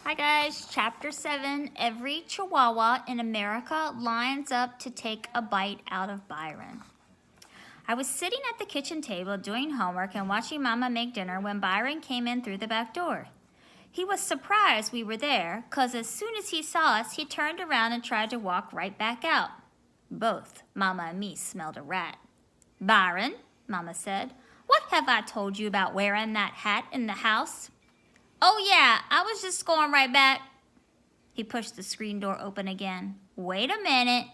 Hi guys, Chapter 7. Every Chihuahua in America lines up to take a bite out of Byron. I was sitting at the kitchen table doing homework and watching Mama make dinner when Byron came in through the back door. He was surprised we were there, 'cause as soon as he saw us, he turned around and tried to walk right back out. Both Mama and me smelled a rat. "Byron," Mama said, "what have I told you about wearing that hat in the house?" "Oh yeah, I was just going right back." He pushed the screen door open again. "Wait a minute."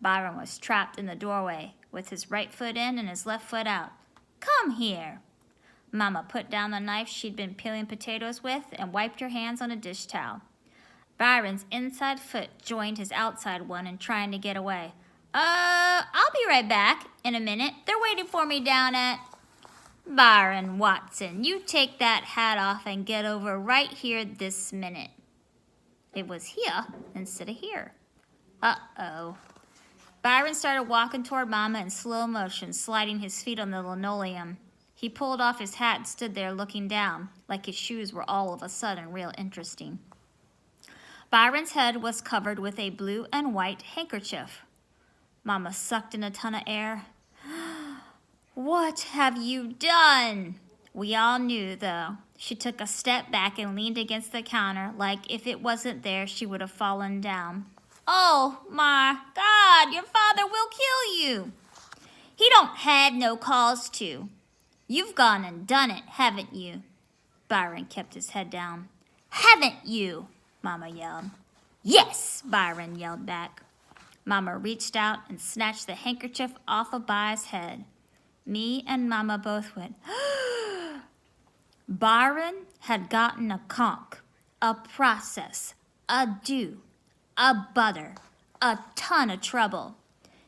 Byron was trapped in the doorway, with his right foot in and his left foot out. "Come here." Mama put down the knife she'd been peeling potatoes with and wiped her hands on a dish towel. Byron's inside foot joined his outside one in trying to get away. I'll be right back in a minute. They're waiting for me down at..." "Byron Watson, you take that hat off and get over right here this minute." It was here instead of here. Uh-oh. Byron started walking toward Mama in slow motion, sliding his feet on the linoleum. He pulled off his hat and stood there looking down, like his shoes were all of a sudden real interesting. Byron's head was covered with a blue and white handkerchief. Mama sucked in a ton of air. "What have you done?" We all knew, though. She took a step back and leaned against the counter, like if it wasn't there, she would have fallen down. "Oh, my God, your father will kill you." "He don't had no cause to." "You've gone and done it, haven't you?" Byron kept his head down. "Haven't you?" Mama yelled. "Yes," Byron yelled back. Mama reached out and snatched the handkerchief off of By's head. Me and Mama both went, Byron had gotten a conch, a process, a do, a butter, a ton of trouble.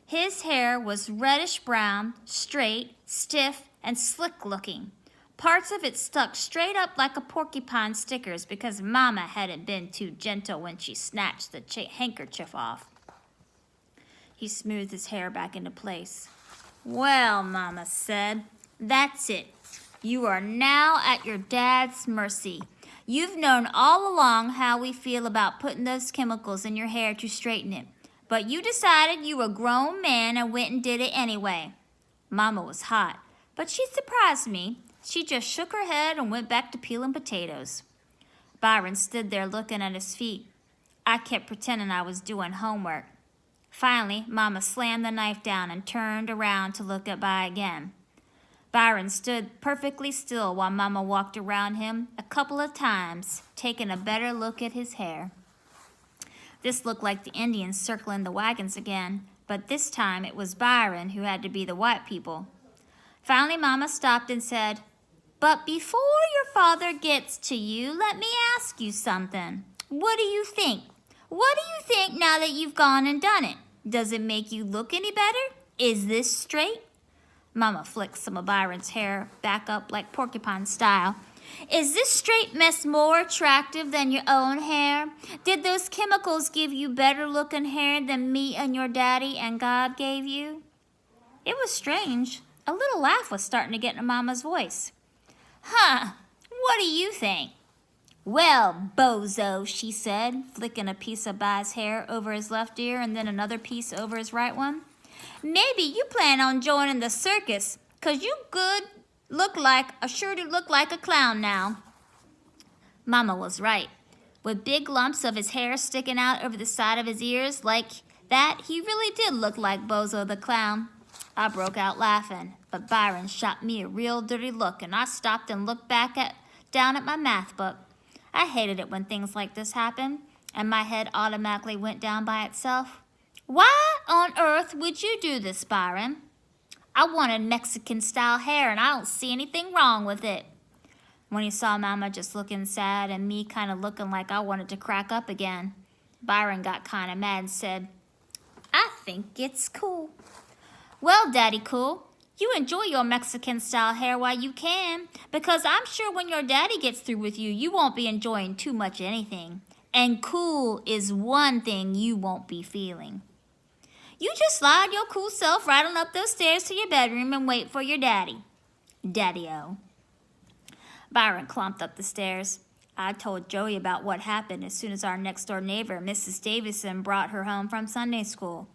His hair was reddish brown, straight, stiff, and slick looking. Parts of it stuck straight up like a porcupine stickers because Mama hadn't been too gentle when she snatched the handkerchief off. He smoothed his hair back into place. "Well," Mama said, "that's it. You are now at your dad's mercy. You've known all along how we feel about putting those chemicals in your hair to straighten it. But you decided you were a grown man and went and did it anyway." Mama was hot, but she surprised me. She just shook her head and went back to peeling potatoes. Byron stood there looking at his feet. I kept pretending I was doing homework. Finally, Mama slammed the knife down and turned around to look at By again. Byron stood perfectly still while Mama walked around him a couple of times, taking a better look at his hair. This looked like the Indians circling the wagons again, but this time it was Byron who had to be the white people. Finally, Mama stopped and said, "But before your father gets to you, let me ask you something. What do you think? What do you think now that you've gone and done it? Does it make you look any better? Is this straight?" Mama flicked some of Byron's hair back up like porcupine style. "Is this straight mess more attractive than your own hair? Did those chemicals give you better looking hair than me and your daddy and God gave you?" It was strange. A little laugh was starting to get in Mama's voice. What do you think?" "Well, bozo," she said, flicking a piece of By's hair over his left ear and then another piece over his right one. "Maybe you plan on joining the circus, 'cause you sure do look like a clown now." Mama was right. With big lumps of his hair sticking out over the side of his ears like that, he really did look like Bozo the Clown. I broke out laughing, but Byron shot me a real dirty look, and I stopped and looked down at my math book. I hated it when things like this happened, and my head automatically went down by itself. "Why on earth would you do this, Byron?" "I wanted Mexican-style hair, and I don't see anything wrong with it." When he saw Mama just looking sad and me kind of looking like I wanted to crack up again, Byron got kind of mad and said, "I think it's cool." "Well, Daddy Cool, you enjoy your Mexican-style hair while you can, because I'm sure when your daddy gets through with you, you won't be enjoying too much anything. And cool is one thing you won't be feeling. You just slide your cool self right on up those stairs to your bedroom and wait for your daddy. Daddy-o." Byron clumped up the stairs. I told Joey about what happened as soon as our next-door neighbor, Mrs. Davison, brought her home from Sunday school.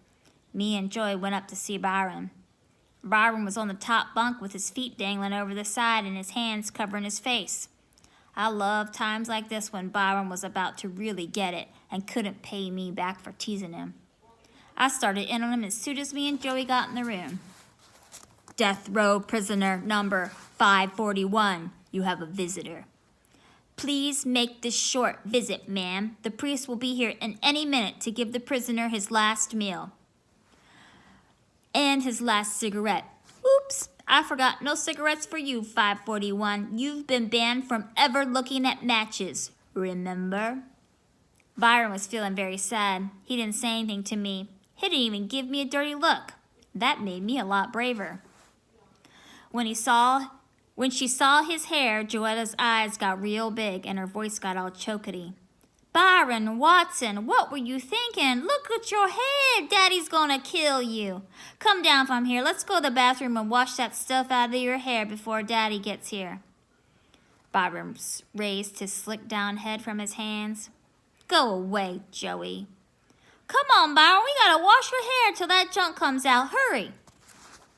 Me and Joey went up to see Byron. Byron was on the top bunk with his feet dangling over the side and his hands covering his face. I love times like this when Byron was about to really get it and couldn't pay me back for teasing him. I started in on him as soon as me and Joey got in the room. Death row prisoner number 541, you have a visitor. Please make this short visit, ma'am. The priest will be here in any minute to give the prisoner his last meal and his last cigarette. Oops, I forgot, no cigarettes for you, 541. You've been banned from ever looking at matches, remember? Byron was feeling very sad. He didn't say anything to me. He didn't even give me a dirty look. That made me a lot braver. When she saw his hair, Joetta's eyes got real big and her voice got all chokety. Byron Watson, what were you thinking? Look at your head. Daddy's gonna kill you. Come down from here. Let's go to the bathroom and wash that stuff out of your hair before Daddy gets here. Byron raised his slick down head from his hands. Go away, Joey. Come on, Byron. We gotta wash your hair till that junk comes out. Hurry.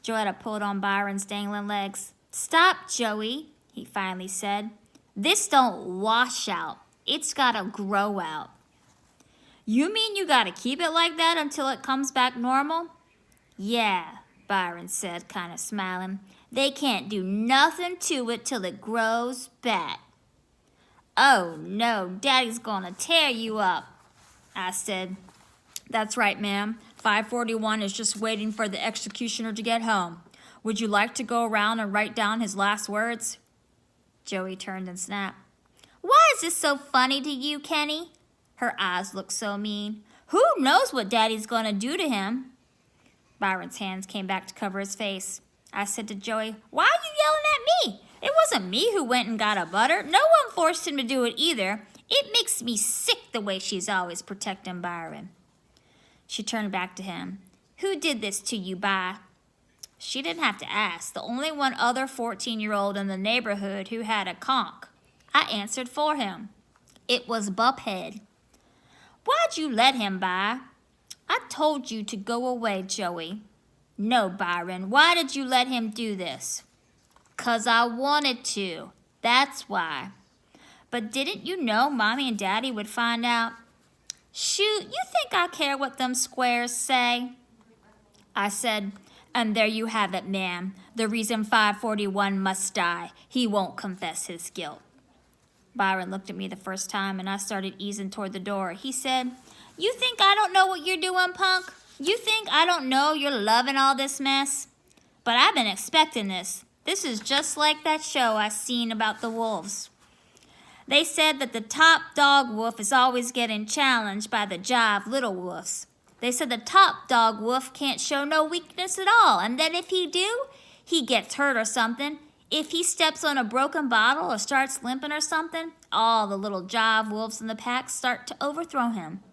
Joetta pulled on Byron's dangling legs. Stop, Joey, he finally said. This don't wash out. It's gotta grow out. You mean you gotta keep it like that until it comes back normal? Yeah, Byron said, kind of smiling. They can't do nothing to it till it grows back. Oh, no, Daddy's gonna tear you up, I said. That's right, ma'am. 541 is just waiting for the executioner to get home. Would you like to go around and write down his last words? Joey turned and snapped. Why is this so funny to you, Kenny? Her eyes looked so mean. Who knows what Daddy's going to do to him? Byron's hands came back to cover his face. I said to Joey, why are you yelling at me? It wasn't me who went and got a butter. No one forced him to do it either. It makes me sick the way she's always protecting Byron. She turned back to him. Who did this to you, By? She didn't have to ask. The only one other 14-year-old in the neighborhood who had a conch. I answered for him. It was Buphead. Why'd you let him, By? I told you to go away, Joey. No, Byron. Why did you let him do this? 'Cause I wanted to. That's why. But didn't you know Mommy and Daddy would find out? Shoot, you think I care what them squares say? I said, and there you have it, ma'am. The reason 541 must die. He won't confess his guilt. Byron looked at me the first time, and I started easing toward the door. He said, you think I don't know what you're doing, punk? You think I don't know you're loving all this mess? But I've been expecting this. This is just like that show I seen about the wolves. They said that the top dog wolf is always getting challenged by the jive little wolves. They said the top dog wolf can't show no weakness at all, and that if he do, he gets hurt or something. If he steps on a broken bottle or starts limping or something, all the little jive wolves in the pack start to overthrow him.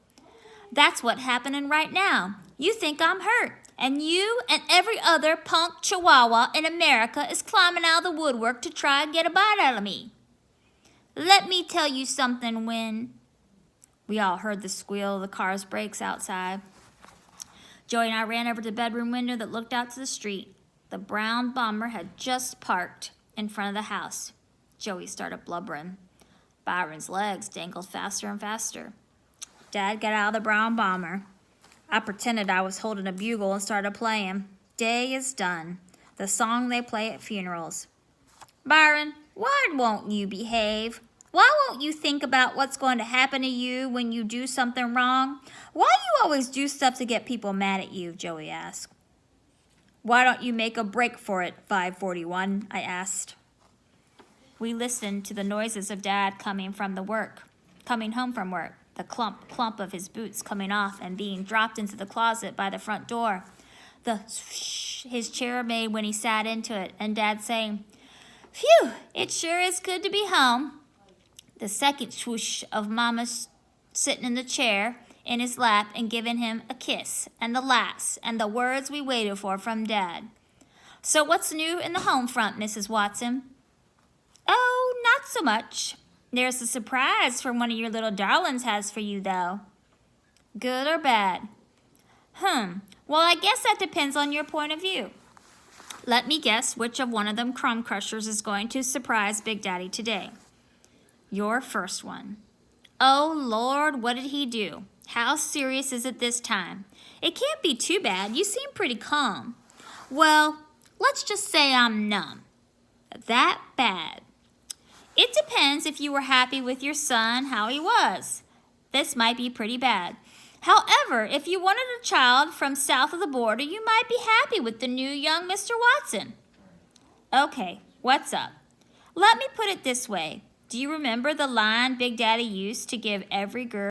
That's what's happening right now. You think I'm hurt, and you and every other punk chihuahua in America is climbing out of the woodwork to try and get a bite out of me. Let me tell you something, Win. We all heard the squeal of the car's brakes outside. Joey and I ran over to the bedroom window that looked out to the street. The brown bomber had just parked in front of the house. Joey started blubbering. Byron's legs dangled faster and faster. Dad got out of the brown bomber. I pretended I was holding a bugle and started playing. Day is Done, the song they play at funerals. Byron, why won't you behave? Why won't you think about what's going to happen to you when you do something wrong? Why do you always do stuff to get people mad at you? Joey asked. Why don't you make a break for it, 541? I asked. We listened to the noises of Dad coming home from work, the clump of his boots coming off and being dropped into the closet by the front door, the swoosh his chair made when he sat into it, and Dad saying, Phew, it sure is good to be home. The second swoosh of Mama sitting in the chair in his lap and giving him a kiss, and the last, and the words we waited for from Dad. So what's new in the home front, Mrs. Watson? Oh, not so much. There's a surprise from one of your little darlings has for you, though. Good or bad? Well, I guess that depends on your point of view. Let me guess which of one of them crumb crushers is going to surprise Big Daddy today. Your first one. Oh, Lord, what did he do? How serious is it this time? It can't be too bad. You seem pretty calm. Well, let's just say I'm numb. That bad? It depends if you were happy with your son, how he was. This might be pretty bad. However, if you wanted a child from south of the border, you might be happy with the new young Mr. Watson. Okay, what's up? Let me put it this way. Do you remember the line Big Daddy used to give every girl